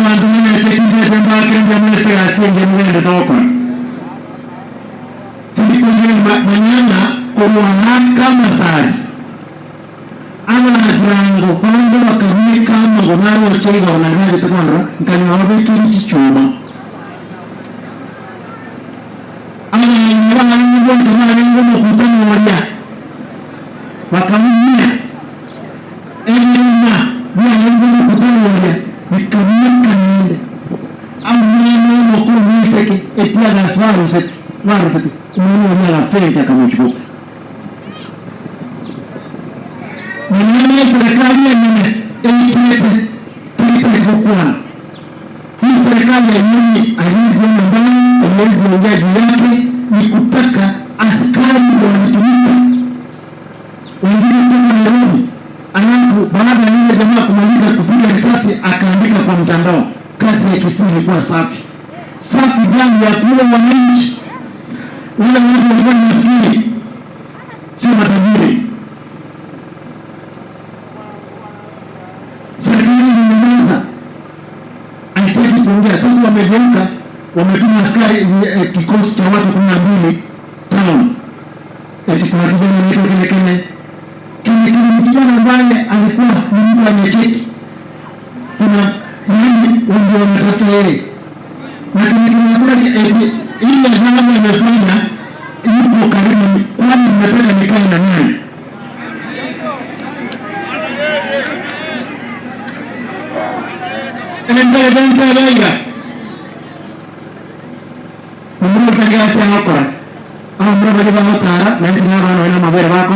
abantu n'etekinde by'embakenge mweserasinge mwende n'okola tilikunye manyana kumuhaka masazi abagirango kwanda bakabika ngo naro cyega wananaje tukandra nkanywa babikiri kicyuma abana n'ibyo ntari ngo mukutana wariya bakamenya elina byango mukutana wariya bikamenya ninde amene mukumiseke etiaga swaru set warapati mwana la fenta kama chuo mwenye serikali ya nene tulipokuwa hii serikali ya nini alizi mbaya alizi mjaji yake ni kutaka askari wanatumika wengine kama Nairobi. Alafu baada ya yule jamaa kumaliza kupiga risasi akaandika kwa mtandao kazi ya Kisii ilikuwa safi gani ya kuwa wananchi wale watu walikuwa maskini sio matajiri. Serikali imeweza haitaki kuongea. Sasa wamegeuka, wametuma askari kikosi cha watu 12 town. Eti kuna kijana anaitwa kile kijana ambaye alikuwa ni mtu anayecheki. Kuna yeye ndio wanatafuta yeye. Na ile jambo imefanya yuko karibu, kwani mnataka nikae na nani? Endelea Mungu tangia sana kwa au mraba ni baba tara na ndio wana mabere wako